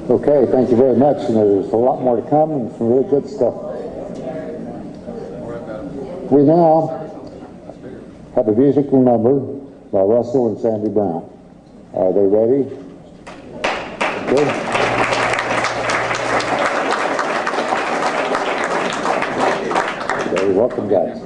Okay, thank you very much. And there's a lot more to come and some really good stuff. We now have a musical number by Russell and Sandy Brown. Are they ready? Good. Okay, welcome, guys.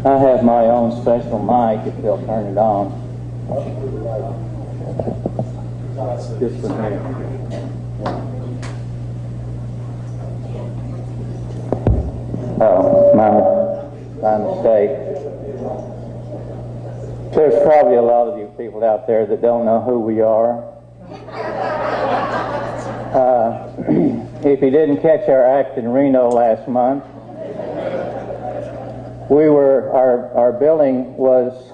I have my own special mic if they'll turn it on. Just for me. Oh, my mistake. There's probably a lot of you people out there that don't know who we are. If you didn't catch our act in Reno last month, our billing was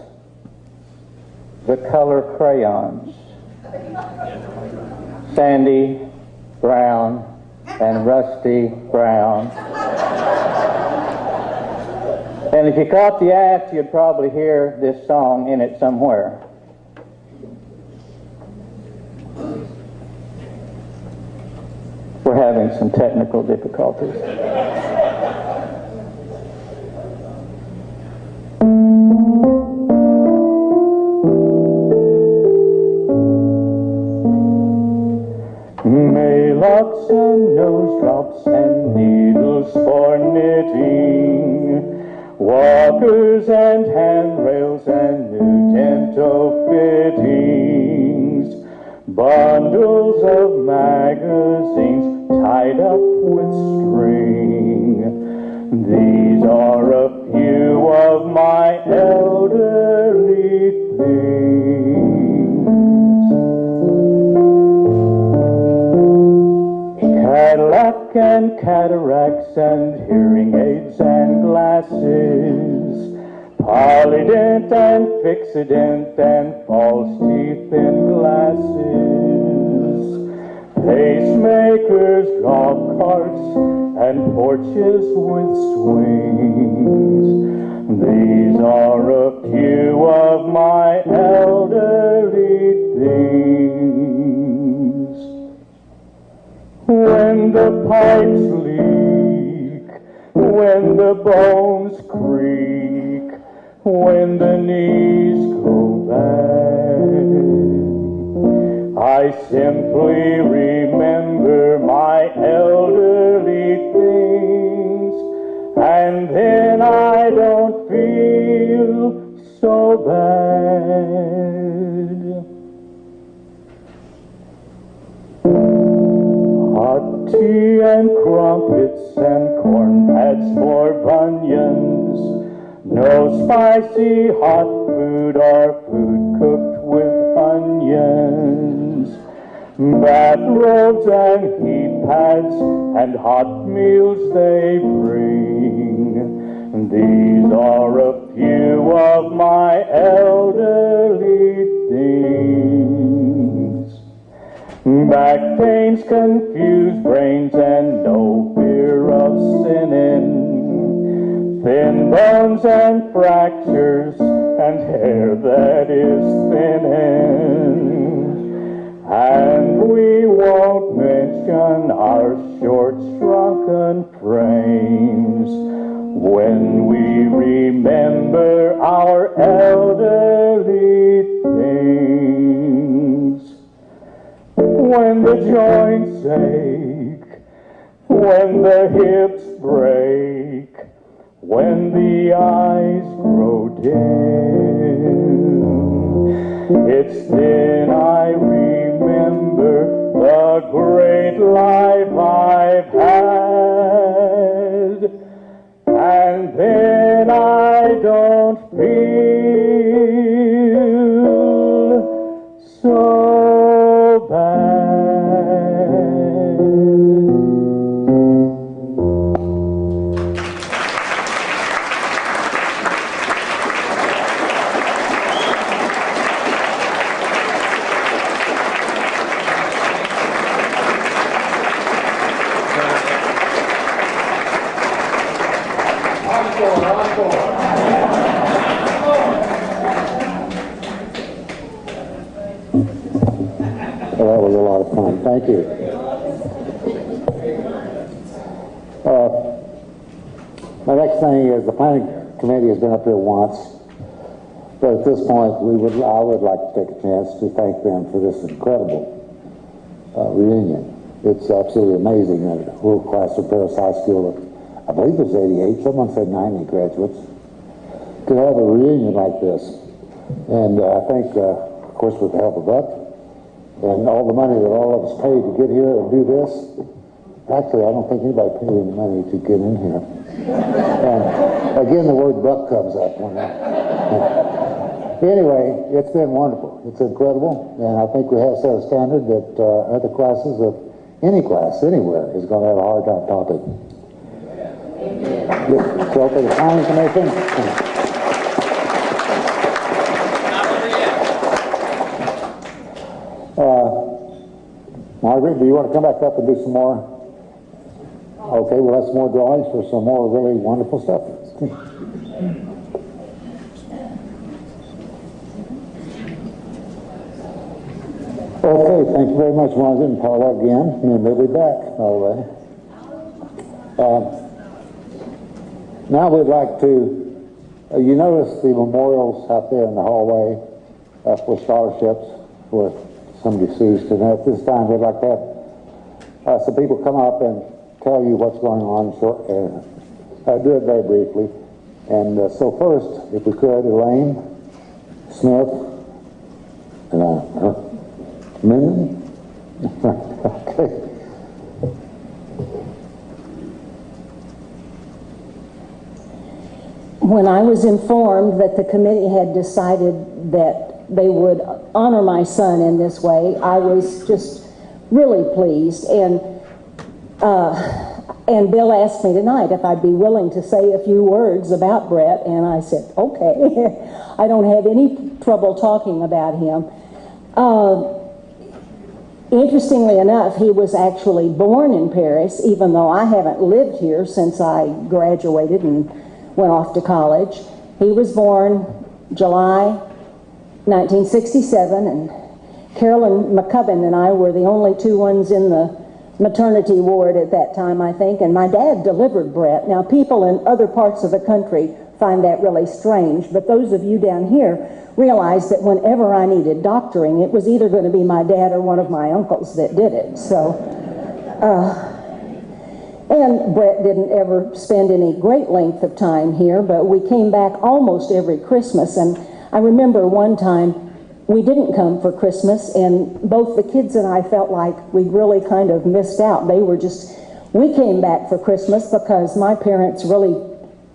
the color crayons. Sandy Brown and Rusty Brown. And if you caught the act, you'd probably hear this song in it somewhere. We're having some technical difficulties. Maylocks and nose drops and needles for knitting, walkers and handrails and new dental fittings, bundles of magazines tied up with string. These are a few of my elderly things. Cadillac and cataracts and hearing aids and glasses, Polydent and Fixodent and false teeth in glasses, pacemakers, golf carts, and porches with swings. These are a few of my elderly things. When the pipes leak, when the bones creak, when the knees go bad, I simply remember my elderly things, and then I don't feel so bad. Hot tea and crumpets and corn pads for bunions, no spicy hot food or food cooked with onions, bathrobes and heat pads and hot meals they bring. These are a few of my elderly things. Back pains, confused brains, and no fear of sinning, thin bones and fractures, and hair that is thinning. And we won't mention our short, shrunken frames when we remember our elderly things. When the joints ache, when the hips break, when the eyes grow dim, it's then I remember the great life I've had, and then I don't feel so bad. was a lot of fun. Thank you. My next thing is the planning committee has been up here once, but at this point I would like to take a chance to thank them for this incredible reunion. It's absolutely amazing that a world class of Paris High School, I believe it was 88, someone said 90 graduates, could have a reunion like this. And I think, of course, with the help of Buck and all the money that all of us paid to get here and do this, actually, I don't think anybody paid any money to get in here. And again, the word Buck comes up. Anyway, it's been wonderful. It's incredible. And I think we have set a standard that other classes of any class, anywhere, is going to have a hard time topping. So for the planning commission. Margaret, do you want to come back up and do some more? Okay, we'll have some more drawings for some more really wonderful stuff. Okay, thank you very much, Margaret and Paula, again. And they'll be back already. Now we'd like to, you notice the memorials out there in the hallway for scholarships for some deceased, and at this time we'd like to have some people come up and tell you what's going on. Do it very briefly. And so first, if we could, Elaine Smith and Minden. Okay. When I was informed that the committee had decided that they would honor my son in this way, I was just really pleased. And Bill asked me tonight if I'd be willing to say a few words about Brett, and I said, okay. I don't have any trouble talking about him. Interestingly enough, he was actually born in Paris, even though I haven't lived here since I graduated and went off to college. He was born July 1967, and Carolyn McCubbin and I were the only two ones in the maternity ward at that time, I think, and my dad delivered Brett. Now, people in other parts of the country find that really strange, but those of you down here realize that whenever I needed doctoring, it was either going to be my dad or one of my uncles that did it. So, and Brett didn't ever spend any great length of time here, but we came back almost every Christmas. And I remember one time we didn't come for Christmas, and both the kids and I felt like we really kind of missed out. We came back for Christmas because my parents really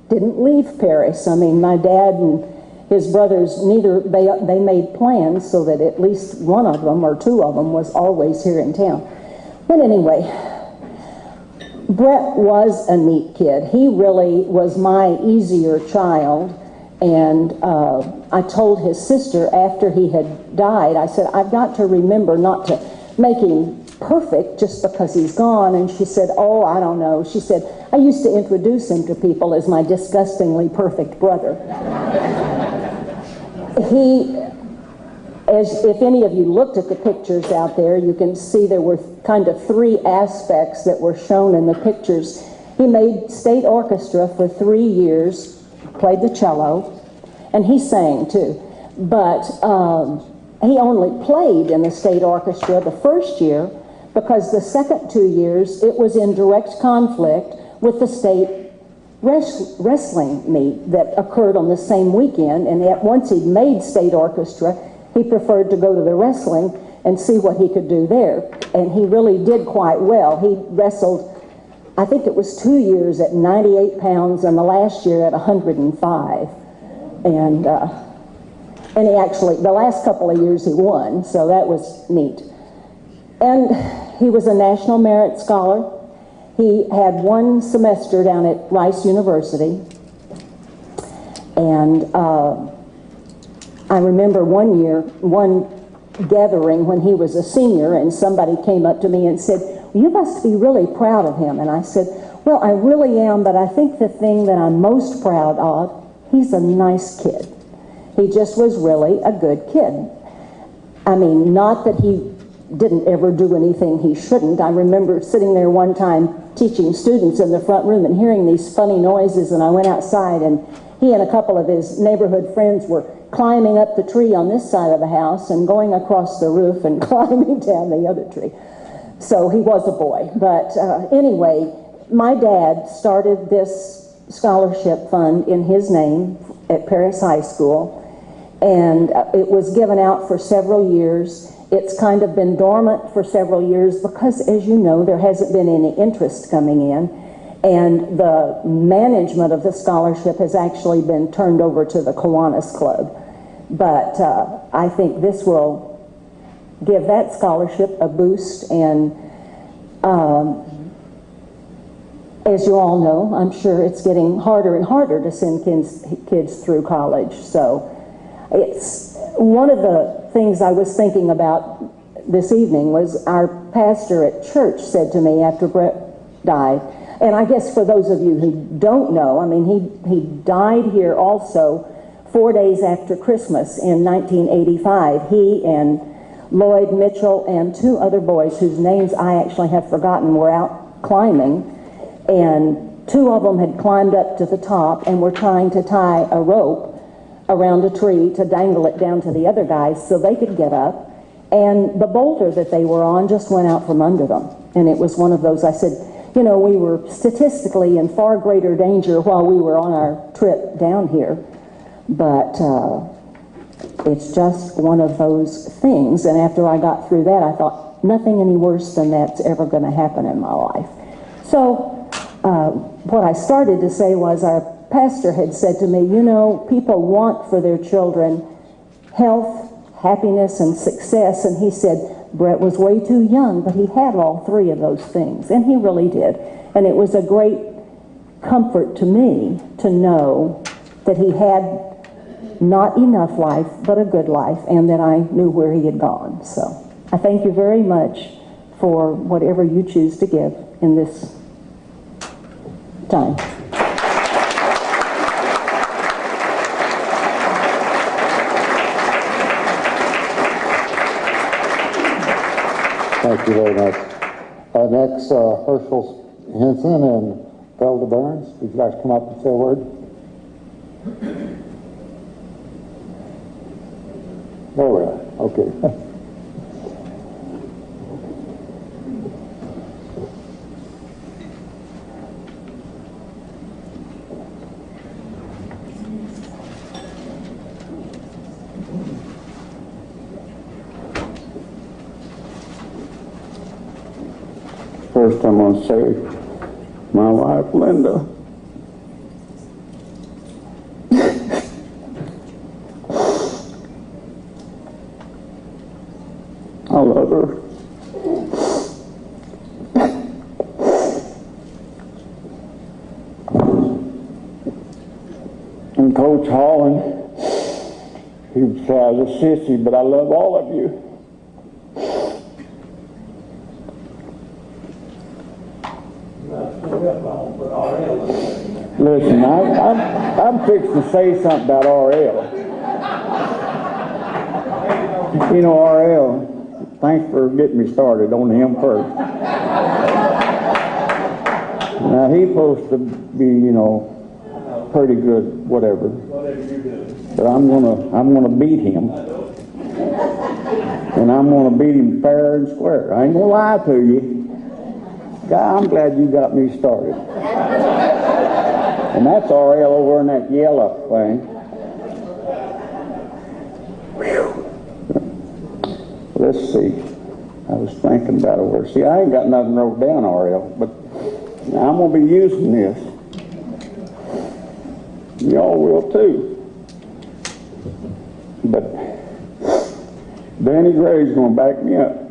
didn't leave Paris. I mean, my dad and his brothers, they made plans so that at least one of them or two of them was always here in town. But anyway, Brett was a neat kid. He really was my easier child. And I told his sister after he had died, I said, I've got to remember not to make him perfect just because he's gone. And she said, oh, I don't know. She said, I used to introduce him to people as my disgustingly perfect brother. If any of you looked at the pictures out there, you can see there were kind of three aspects that were shown in the pictures. He made state orchestra for 3 years, played the cello, and he sang too. But he only played in the state orchestra the first year because the second 2 years it was in direct conflict with the state wrestling meet that occurred on the same weekend, and yet once he'd made state orchestra, he preferred to go to the wrestling and see what he could do there. And he really did quite well. He wrestled, I think it was 2 years at 98 pounds and the last year at 105. And he actually, the last couple of years he won, so that was neat. And he was a National Merit Scholar. He had one semester down at Rice University. And I remember one year, one gathering when he was a senior, and somebody came up to me and said, you must be really proud of him. And I said, well, I really am, but I think the thing that I'm most proud of, he's a nice kid. He just was really a good kid. I mean, not that he didn't ever do anything he shouldn't. I remember sitting there one time teaching students in the front room and hearing these funny noises, and I went outside, and he and a couple of his neighborhood friends were climbing up the tree on this side of the house and going across the roof and climbing down the other tree. So he was a boy. But anyway, my dad started this scholarship fund in his name at Paris High School, and it was given out for several years. It's kind of been dormant for several years because, as you know, there hasn't been any interest coming in, and the management of the scholarship has actually been turned over to the Kiwanis Club. But I think this will give that scholarship a boost, and as you all know, I'm sure it's getting harder and harder to send kids through college. So it's one of the things I was thinking about this evening was our pastor at church said to me after Brett died, and I guess for those of you who don't know, I mean, he died here also 4 days after Christmas in 1985. He and Lloyd Mitchell and two other boys whose names I actually have forgotten were out climbing, and two of them had climbed up to the top and were trying to tie a rope around a tree to dangle it down to the other guys so they could get up, and the boulder that they were on just went out from under them. And it was one of those, I said, you know, we were statistically in far greater danger while we were on our trip down here, but it's just one of those things. And after I got through that, I thought, nothing any worse than that's ever going to happen in my life. So what I started to say was our pastor had said to me, you know, people want for their children health, happiness, and success. And he said Brett was way too young, but he had all three of those things, and he really did. And it was a great comfort to me to know that he had not enough life, but a good life, and that I knew where he had gone. So I thank you very much for whatever you choose to give in this time. Thank you very much. Next, Herschel Henson and Felder Burns. Would you like to come up and say a word? There we are. Okay. First, I'm going to say, my wife, Linda, I love her. And Coach Holland, he would say I was a sissy, but I love all of you. Listen, I'm fixing to say something about RL. You know, RL, thanks for getting me started on him first. Now, he's supposed to be, you know, pretty good, whatever. But I'm gonna beat him. And I'm gonna beat him fair and square. I ain't gonna lie to you. God, I'm glad you got me started. And that's RL over in that yellow thing. Whew. Let's see. I was thinking about a word. See, I ain't got nothing wrote down, RL, but now I'm going to be using this. Y'all will too. But Danny Gray's going to back me up.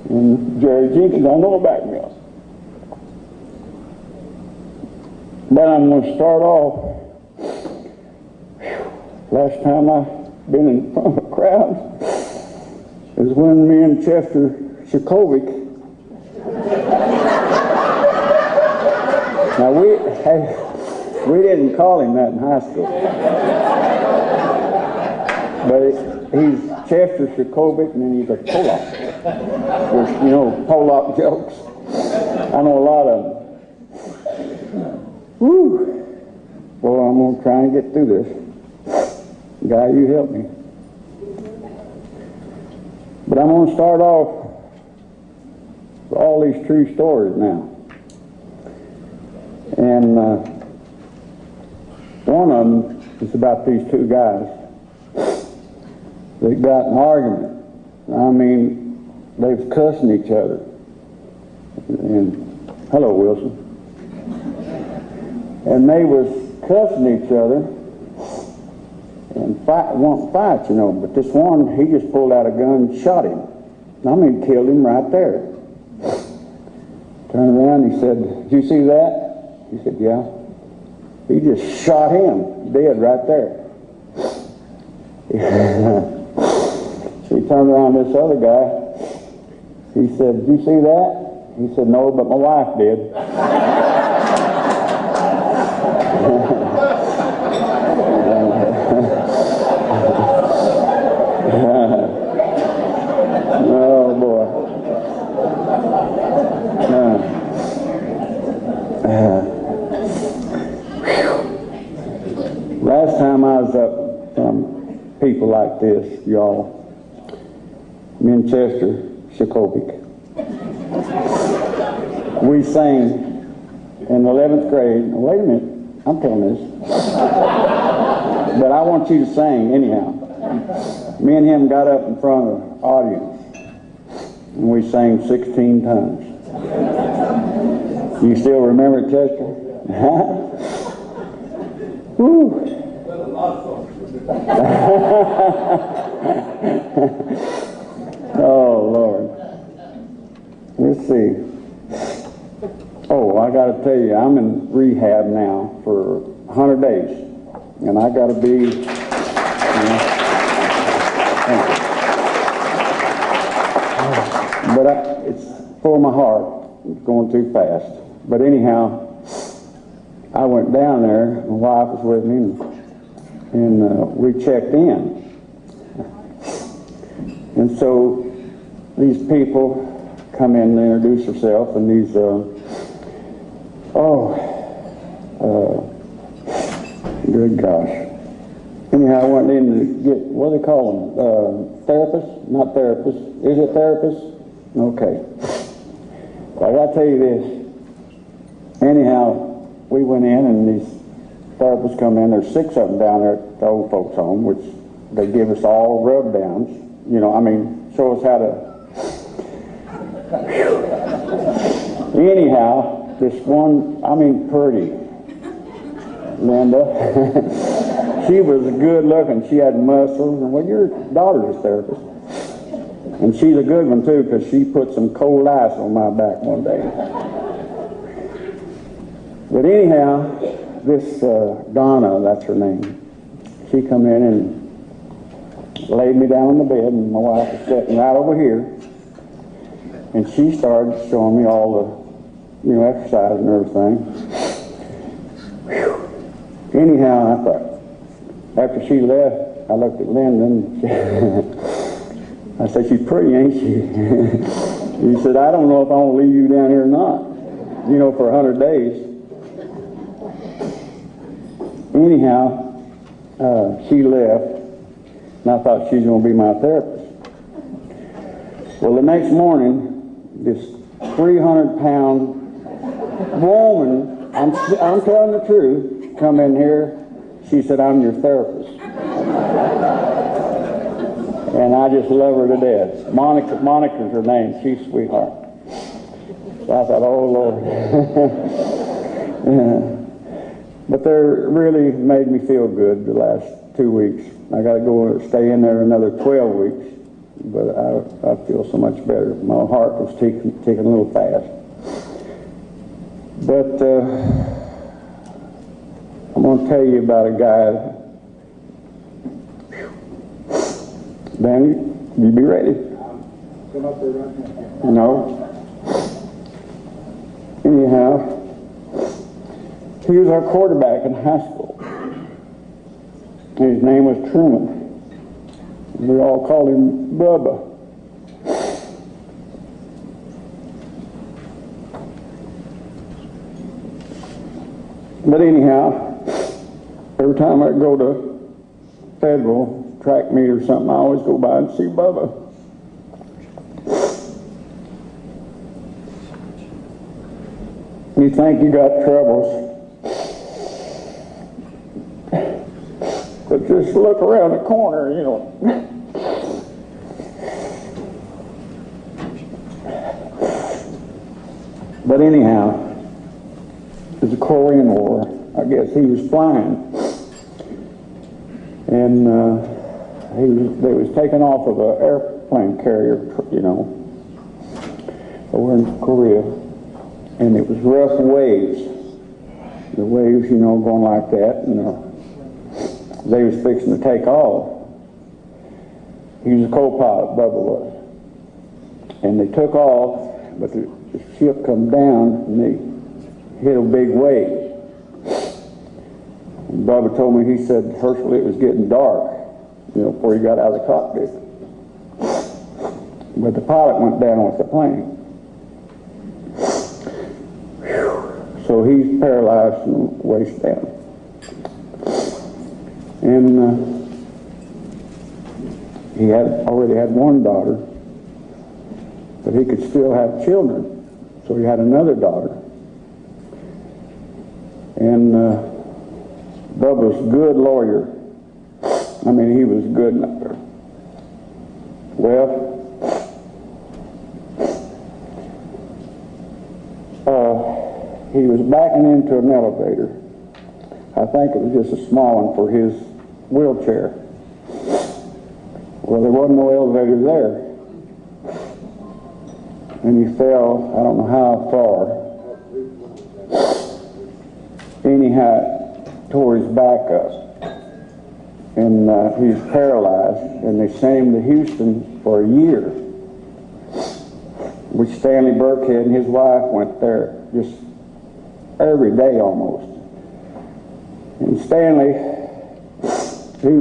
And Jerry Jenkins ain't going to back me up. But I'm going to start off. Last time I've been in front of a crowd is when me and Chester Shakovic. Now we didn't call him that in high school, but he's Chester Shakovic, and then he's a Pollock. There's, you know, Pollock jokes. I know a lot of them. Woo! Well, I'm going to try and get through this. Guy, you help me. But I'm going to start off with all these true stories now. And one of them is about these two guys that got in an argument. I mean, they've cussing each other. And hello, Wilson. And they was cussing each other and want to fight, you know. But this one, he just pulled out a gun and shot him. I mean, killed him right there. Turned around, he said, "Did you see that?" He said, "Yeah." He just shot him dead right there. So he turned around to this other guy. He said, "Did you see that?" He said, "No, but my wife did." Oh, boy. Last time I was up from people like this, y'all, me and Chester Shakovic, we sang in the 11th grade. Now, wait a minute, I'm telling this. But I want you to sing anyhow. Me and him got up in front of the audience and we sang 16 times. You still remember it, Chester? Woo! Oh, Lord. Let's see. Oh, I got to tell you, I'm in rehab now for 100 days. And I got to be, you know, but it's for my heart. It's going too fast. But anyhow, I went down there. My wife was with me, and we checked in. And so these people come in and introduce themselves, and these, good gosh. Anyhow, I went in to get, what do they call them? Therapists? Not therapists. Is it therapists? Okay. Well, I got to tell you this. Anyhow, we went in and these therapists come in. There's 6 of them down there at the old folks home, which they give us all rub downs. You know, I mean, show us how to. Anyhow, this one, I mean, pretty Linda. She was good looking. She had muscles. And well, your daughter's a therapist. And she's a good one too, because she put some cold ice on my back one day. But anyhow, this Donna, that's her name, she come in and laid me down on the bed, and my wife was sitting right over here. And she started showing me all the, you know, exercise and everything. Whew. Anyhow, I thought, after she left, I looked at Linda and I said, "She's pretty, ain't she?" He said, "I don't know if I want to leave you down here or not, you know, for 100 days. Anyhow, she left, and I thought she was going to be my therapist. Well, the next morning, this 300-pound woman, I'm telling the truth, come in here. She said, "I'm your therapist." And I just love her to death. Monica's her name. She's a sweetheart. So I thought, oh, Lord. But they really made me feel good the last 2 weeks. I got to go stay in there another 12 weeks. But I feel so much better. My heart was ticking a little fast. But I'm going to tell you about a guy. Danny, you be ready? Come up there right now. No. Anyhow, he was our quarterback in high school. His name was Truman. We all called him Bubba. But anyhow, every time I go to Federal track meet or something, I always go by and see Bubba. You think you got troubles, but just look around the corner, you know. But anyhow, it was the Korean War. I guess he was flying, and they was taken off of an airplane carrier, you know, over in Korea, and it was rough waves. The waves, you know, going like that, and they was fixing to take off. He was a co-pilot, Bubba was, and they took off, but the ship come down and they hit a big wave. And Bubba told me, he said, Herschel, it was getting dark, you know, before he got out of the cockpit. But the pilot went down with the plane. So he's paralyzed from the waist down. And he had already had one daughter, but he could still have children. So he had another daughter. And Bubba's a good lawyer. I mean, he was good enough there. Well, he was backing into an elevator. I think it was just a small one for his wheelchair. Well, there wasn't no elevator there. And he fell, I don't know how far. Anyhow, tore his back up. And he was paralyzed. And they sent him to Houston for a year. Which Stanley Burkhead and his wife went there just every day almost. And Stanley, he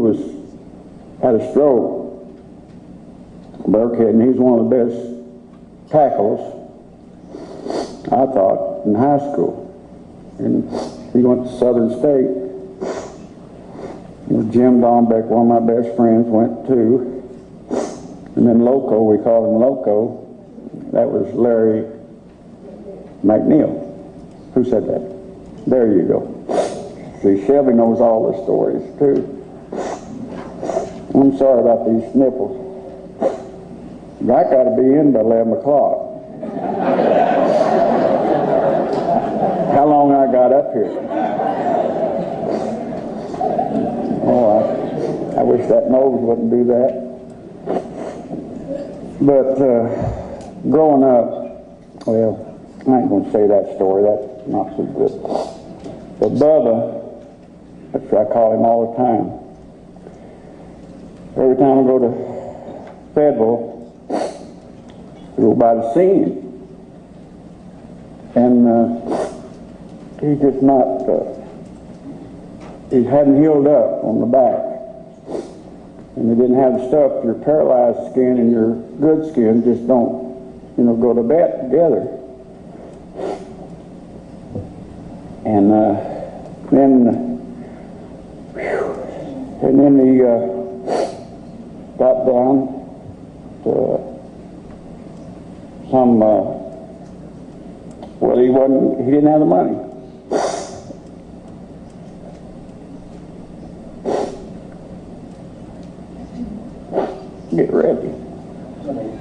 had a stroke. Burkhead, and he's one of the best tackles, I thought, in high school. And he went to Southern State. Jim Dombeck, one of my best friends, went too. And then Loco, we called him Loco. That was Larry McNeil. Who said that? There you go. See, Shelby knows all the stories too. I'm sorry about these sniffles. I got to be in by 11 o'clock. How long I got up here? Oh, I wish that nose wouldn't do that. But growing up, well, I ain't going to say that story. That's not so good. But Bubba, that's what I call him all the time. Every time I go to Federal, I go by to see him. And he's just not, he hadn't healed up on the back. And they didn't have the stuff. Your paralyzed skin and your good skin just don't, you know, go to bed together. And then he got down to some, well, he didn't have the money. Get ready.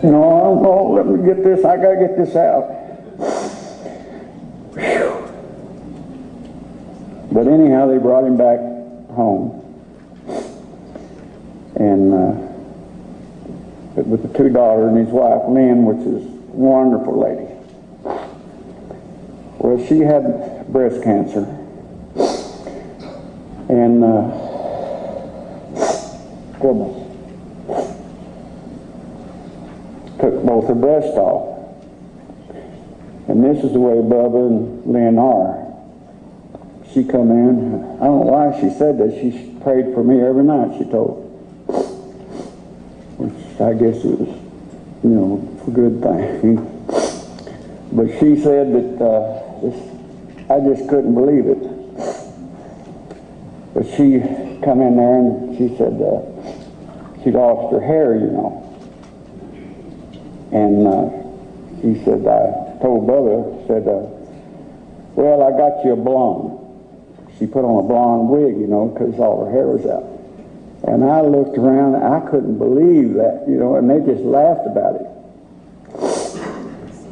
No, let me get this, I gotta get this out. Whew. But anyhow, they brought him back home. And with the two daughters and his wife, Lynn, which is a wonderful lady. Well, she had breast cancer. And, goodness. Took both her breasts off. And this is the way Bubba and Lynn are. She come in, I don't know why she said that, she prayed for me every night, she told. I guess it was, a good thing. But she said that I just couldn't believe it. But she come in there and she said she lost her hair, And she said, I told Bubba, said, well, I got you a blonde. She put on a blonde wig, because all her hair was out. And I looked around, and I couldn't believe that, and they just laughed about it.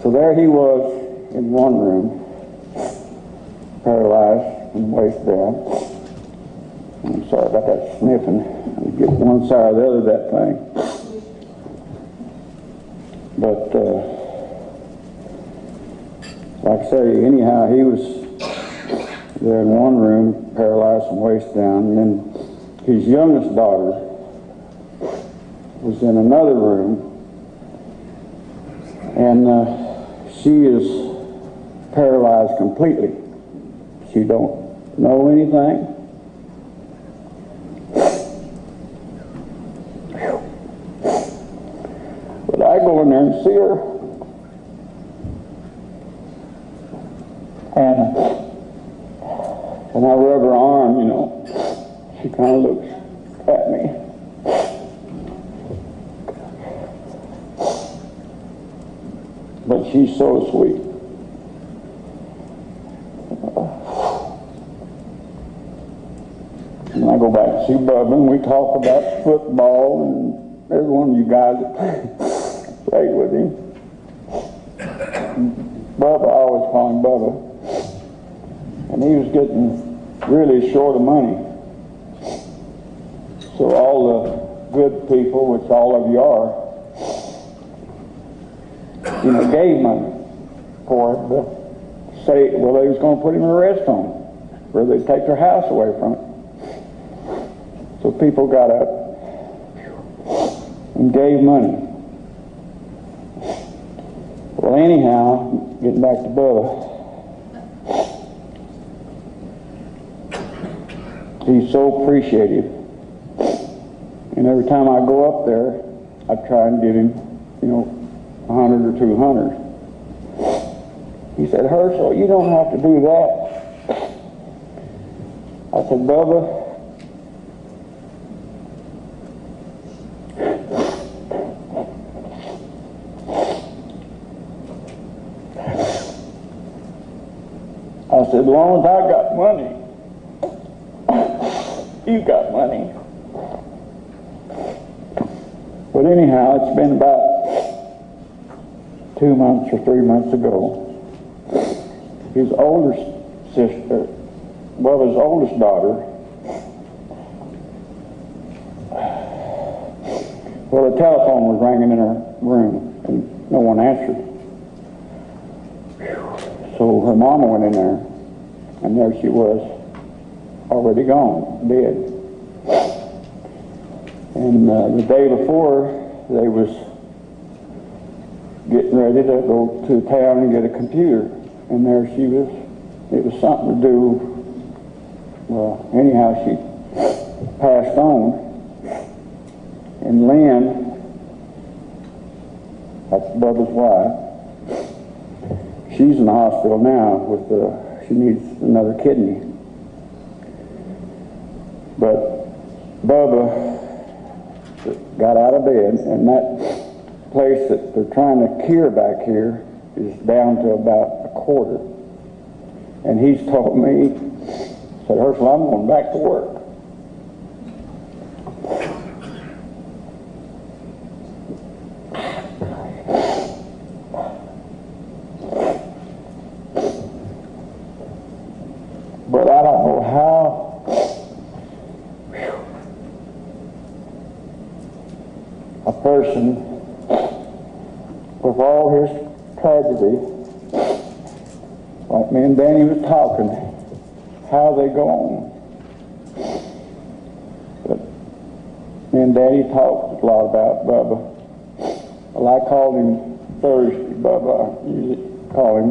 So there he was in one room, paralyzed from the waist down. I'm sorry about that sniffing. I get one side or the other of that thing. But, like I say, anyhow, he was there in one room, paralyzed from waist down, and then his youngest daughter was in another room, and she is paralyzed completely. She don't know anything. But I go in there and see her, and I rub her arm, she kind of looks at me. But she's so sweet. And I go back to see Bubba, and we talk about football and every one of you guys that played with him. Bubba, I always call him Bubba. And he was getting really short of money. So all the good people, which all of you are, gave money for it, but say, well, they was going to put him in a rest home, where they'd take their house away from it. So people got up and gave money. Well, anyhow, getting back to Bubba, he's so appreciative. And every time I go up there, I try and give him, 100 or 200. He said, Herschel, you don't have to do that. I said, Bubba, I said, as long as I got money, you got money. But anyhow, it's been about 2 months or 3 months ago. His older sister, his oldest daughter, well, the telephone was ringing in her room and no one answered. So her mama went in there, and there she was, already gone, dead. And the day before, they was getting ready to go to town and get a computer. And there she was. It was something to do, well, anyhow, she passed on. And Lynn, that's Bubba's wife, she's in the hospital now with she needs another kidney. But Bubba got out of bed, and that place that they're trying to cure back here is down to about a quarter. And he's told me, said, Herschel, I'm going back to work. But I don't know how a person with all his tragedy, like me and Danny was talking, how they go on. But me and Danny talked a lot about Bubba. Well, I called him Thursday, Bubba. I usually call him,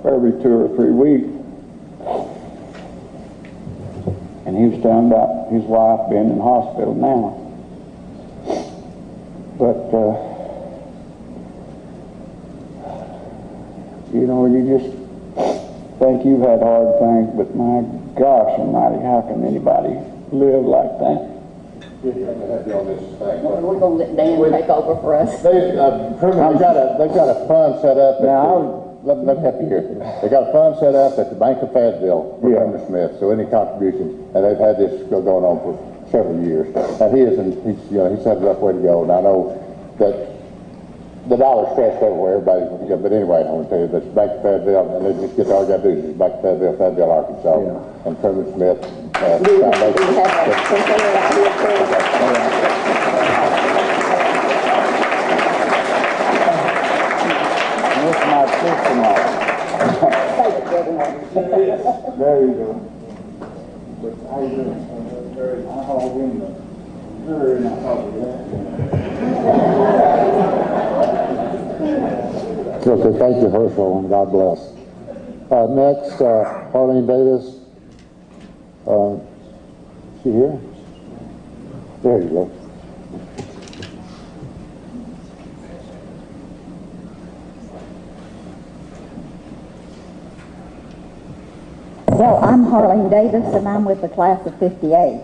every 2 or 3 weeks. And he was telling about his wife being in the hospital now. But, you know, you just think you've had hard things, but my gosh almighty, how can anybody live like that? We're We're gonna let Dan take over for us. They've got a fund set up. Let me help you here. They got a fund set up at the Bank of Fayetteville for Herman Smith. So any contributions, and they've had this going on for several years. And he's had a rough way to go. And I know that the dollar's stretched everywhere, everybody. But anyway, I want to tell you, this Bank of Fayetteville, and they just get all you got to do is just Bank of Fayetteville, Arkansas, and Herman Smith. We have a container out here for That's my sister-in-law. There you go. But how you doing? I hauled in the jury and I thought of that. Okay, thank you, Herschel, and God bless. Next, Arlene Davis. She here? There you go. Well, I'm Harlene Davis, and I'm with the class of 58.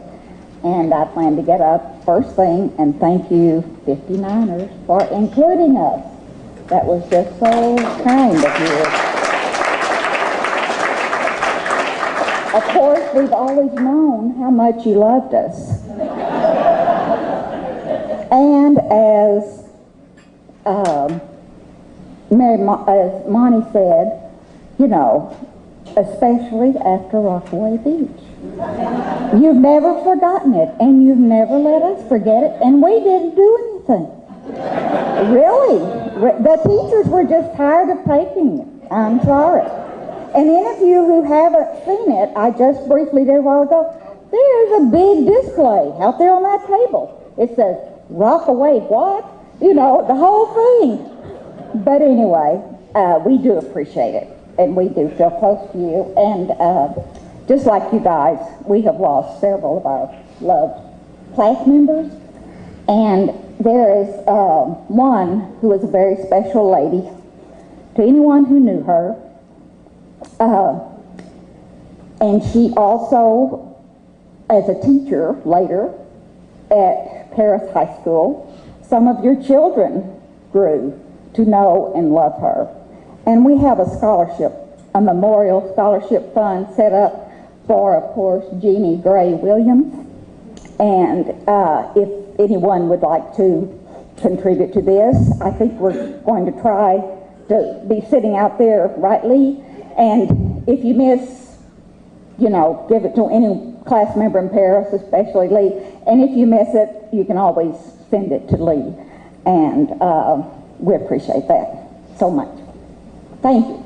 And I plan to get up first thing and thank you 59ers for including us. That was just so kind of you. Of course, we've always known how much you loved us. And as as Monty said, you know, especially after Rockaway Beach. You've never forgotten it, and you've never let us forget it, and we didn't do anything. Really. The teachers were just tired of taking it. I'm sorry. And any of you who haven't seen it, I just briefly did a while ago, there's a big display out there on that table. It says, Rockaway what? You know, the whole thing. But anyway, we do appreciate it. And we do feel close to you. And just like you guys, we have lost several of our loved class members. And there is one who is a very special lady to anyone who knew her. And she also, as a teacher later at Paris High School, some of your children grew to know and love her. And we have a scholarship, a memorial scholarship fund set up for, of course, Jeannie Gray Williams. And if anyone would like to contribute to this, I think we're going to try to be sitting out there, right, Lee? And if you miss, you know, give it to any class member in Paris, especially Lee. And if you miss it, you can always send it to Lee. And we appreciate that so much. Thank you.